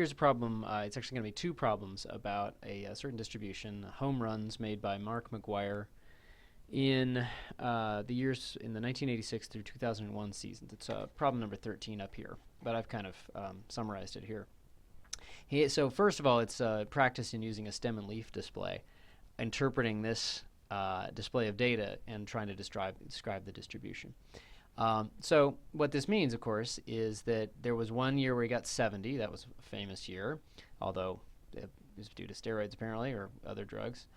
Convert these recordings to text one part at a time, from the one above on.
here's a problem. It's actually going to be two problems about a certain distribution, home runs made by Mark McGuire in the years in the 1986 through 2001 seasons. It's problem number 13 up here, but I've kind of summarized it here. So first of all, it's practice in using a stem and leaf display, interpreting this display of data and trying to describe the distribution. So what this means, of course, is that there was one year where he got 70. That was a famous year, although it was due to steroids apparently or other drugs,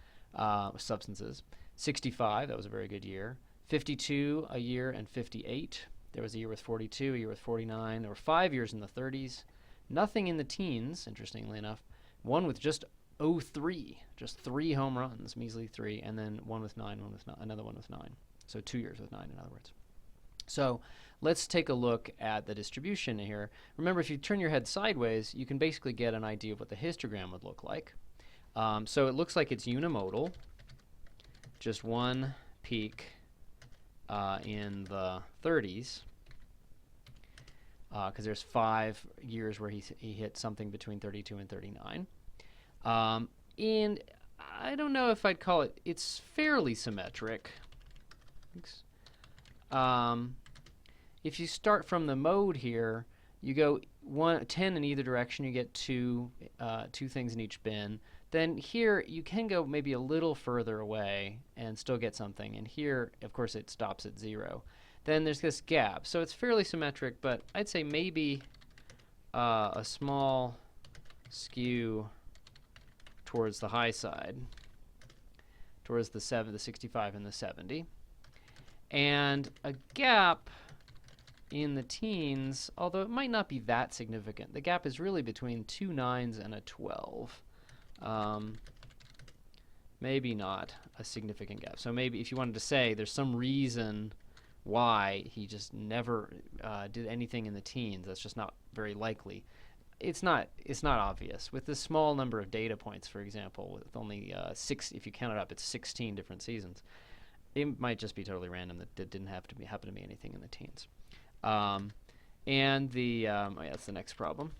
substances. 65, that was a very good year. 52 a year, and 58. There was a year with 42, a year with 49. There were 5 years in the 30s. Nothing in the teens, interestingly enough. One with just 03, just 3 home runs, measly 3, and then one with 9, another one with 9. So 2 years with 9, in other words. So let's take a look at the distribution here. Remember, if you turn your head sideways, you can basically get an idea of what the histogram would look like. So it looks like it's unimodal, just one peak in the 30s, because there's 5 years where he hit something between 32 and 39. And I don't know if I'd call it, it's fairly symmetric. If you start from the mode here, you go 10 in either direction, you get two things in each bin. Then here, you can go maybe a little further away and still get something. And here, of course, it stops at 0. Then there's this gap. So it's fairly symmetric, but I'd say maybe a small skew towards the high side, towards the 65 and the 70. And a gap in the teens, although it might not be that significant. The gap is really between 2 9s and a 12. Maybe not a significant gap. So maybe if you wanted to say there's some reason why he just never did anything in the teens, that's just not very likely. It's not obvious. With this small number of data points, for example, with only 6, if you count it up, it's 16 different seasons. It might just be totally random that it didn't happen to be anything in the teens. And the that's the next problem.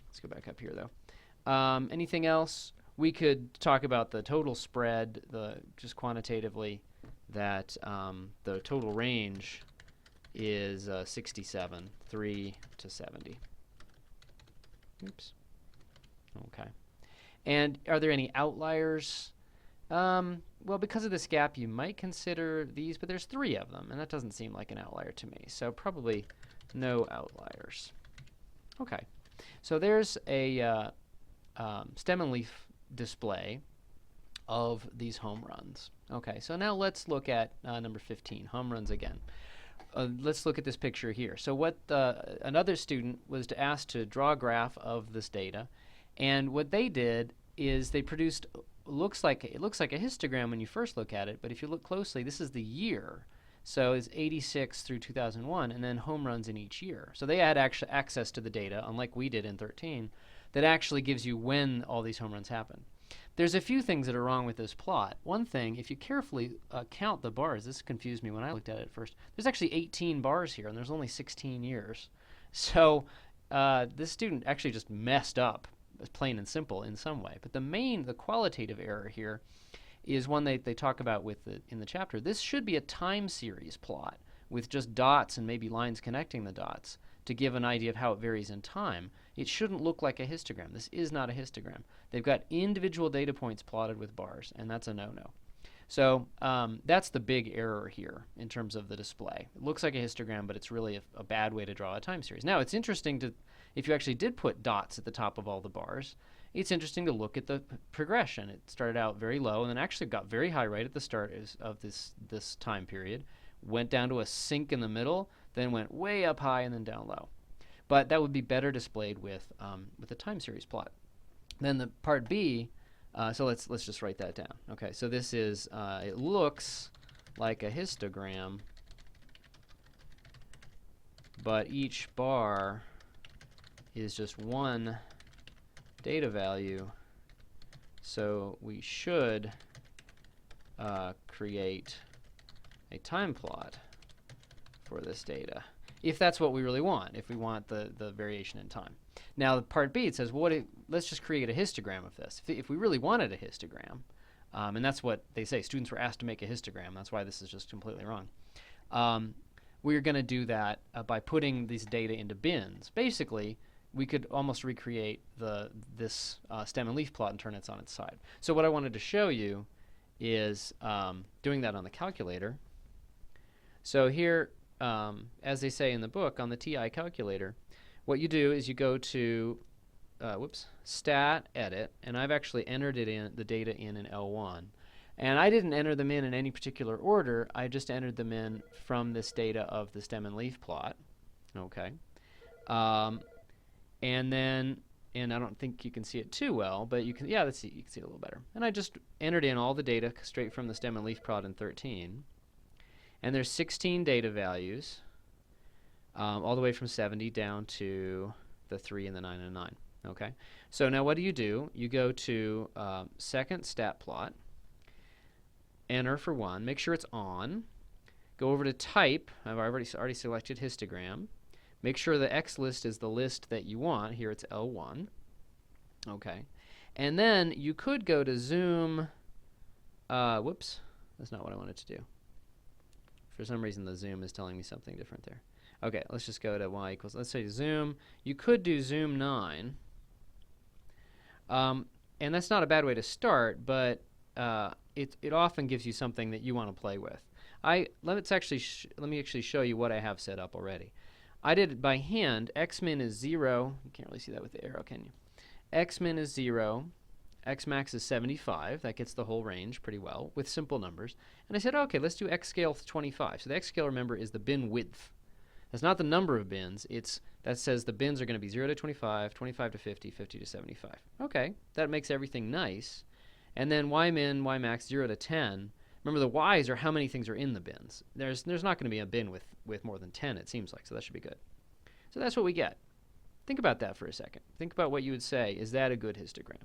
Let's go back up here though. Anything else? We could talk about the total spread, just quantitatively, that the total range is 67, 3 to 70. Oops. Okay. And are there any outliers? Well, because of this gap, you might consider these, but there's 3 of them, and that doesn't seem like an outlier to me. So probably no outliers. Okay. So there's a stem and leaf display of these home runs. Okay, so now let's look at number 15, home runs again. Let's look at this picture here. So what another student was asked to draw a graph of this data, and what they did is they produced it looks like a histogram when you first look at it, but if you look closely, this is the year. So it's 86 through 2001, and then home runs in each year. So they had access to the data, unlike we did in 13, that actually gives you when all these home runs happen. There's a few things that are wrong with this plot. One thing, if you carefully count the bars, this confused me when I looked at it first. There's actually 18 bars here, and there's only 16 years. So this student actually just messed up, plain and simple, in some way. But the qualitative error here is one they talk about in the chapter. This should be a time series plot with just dots and maybe lines connecting the dots to give an idea of how it varies in time. It shouldn't look like a histogram. This is not a histogram. They've got individual data points plotted with bars, and that's a no-no. So that's the big error here in terms of the display. It looks like a histogram, but it's really a bad way to draw a time series. Now, it's interesting if you actually did put dots at the top of all the bars, it's interesting to look at the progression. It started out very low and then actually got very high right at the start of this time period, went down to a sink in the middle, then went way up high and then down low. But that would be better displayed with a time series plot. Then the part B, so let's just write that down. Okay, so this is, it looks like a histogram, but each bar is just one data value, so we should create a time plot for this data, if that's what we really want, if we want the variation in time. Now, the part B, it says, well, let's just create a histogram of this. If we really wanted a histogram, and that's what they say, students were asked to make a histogram. That's why this is just completely wrong. We're going to do that by putting these data into bins. Basically, we could almost recreate this stem and leaf plot and turn it on its side. So what I wanted to show you is doing that on the calculator. So here, as they say in the book, on the TI calculator, what you do is you go to stat edit, and I've actually entered the data in L1. And I didn't enter them in any particular order. I just entered them in from this data of the stem and leaf plot. Okay. And then, and I don't think you can see it too well, but you can, yeah, let's see, you can see it a little better. And I just entered in all the data straight from the stem and leaf plot in 13. And there's 16 data values, all the way from 70 down to the 3 and the 9 and 9. Okay. So now what do? You go to second stat plot, enter for 1, make sure it's on, go over to type. I've already selected histogram. Make sure the X list is the list that you want. Here it's L1. Okay. And then you could go to zoom. Whoops. That's not what I wanted to do. For some reason, the zoom is telling me something different there. Okay, let's just go to y equals, let's say zoom. You could do zoom 9. And that's not a bad way to start, but it often gives you something that you want to play with. Let me actually show you what I have set up already. I did it by hand. X-min is 0. You can't really see that with the arrow, can you? X-min is 0. X-max is 75. That gets the whole range pretty well with simple numbers. And I said, okay, let's do X-scale 25. So the X-scale, remember, is the bin width. That's not the number of bins. That says the bins are going to be 0 to 25, 25 to 50, 50 to 75. Okay, that makes everything nice. And then Y-min, Y-max, 0 to 10. Remember, the Y's are how many things are in the bins. There's not going to be a bin with more than 10, it seems like, so that should be good. So that's what we get. Think about that for a second. Think about what you would say. Is that a good histogram?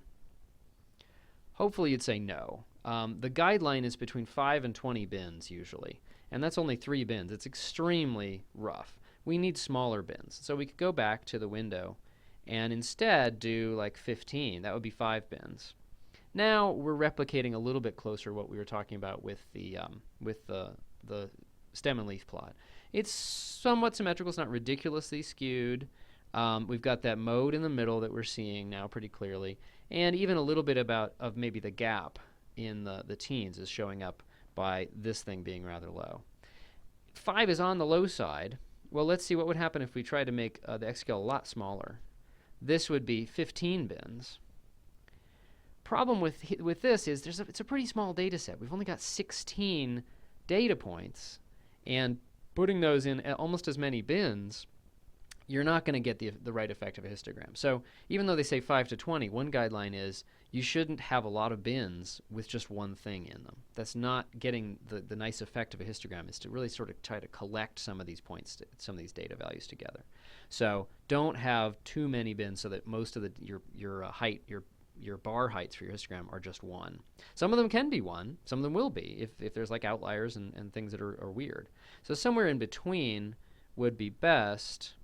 Hopefully you'd say no. The guideline is between 5 and 20 bins usually, and that's only 3 bins. It's extremely rough. We need smaller bins. So we could go back to the window and instead do like 15. That would be 5 bins. Now we're replicating a little bit closer what we were talking about with the stem and leaf plot. It's somewhat symmetrical. It's not ridiculously skewed. We've got that mode in the middle that we're seeing now pretty clearly, and even a little bit of maybe the gap in the teens is showing up by this thing being rather low. 5 is on the low side. Well, let's see what would happen if we tried to make the X scale a lot smaller. This would be 15 bins. Problem with this is it's a pretty small data set. We've only got 16 data points, and putting those in almost as many bins, you're not going to get the right effect of a histogram. So even though they say 5 to 20, one guideline is you shouldn't have a lot of bins with just one thing in them. That's not getting the nice effect of a histogram. Is to really sort of try to collect some of these points, some of these data values together. So don't have too many bins so that most of your bar heights for your histogram are just 1. Some of them can be 1. Some of them will be if there's like outliers and things that are weird. So somewhere in between would be best.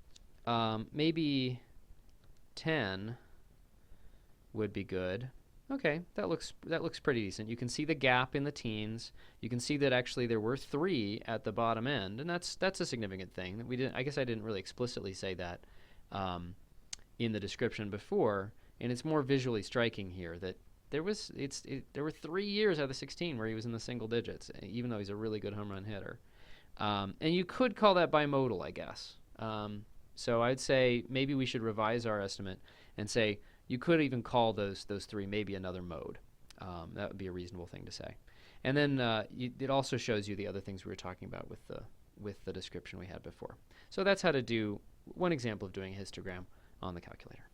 Maybe 10 would be good. Okay, that looks pretty decent. You can see the gap in the teens. You can see that actually there were 3 at the bottom end, and that's a significant thing. I guess I didn't really explicitly say that in the description before. And it's more visually striking here that there were 3 years out of the 16 where he was in the single digits, even though he's a really good home run hitter. And you could call that bimodal, I guess. So I'd say maybe we should revise our estimate and say you could even call those 3 maybe another mode. That would be a reasonable thing to say. And then it also shows you the other things we were talking about with the description we had before. So that's how to do one example of doing a histogram on the calculator.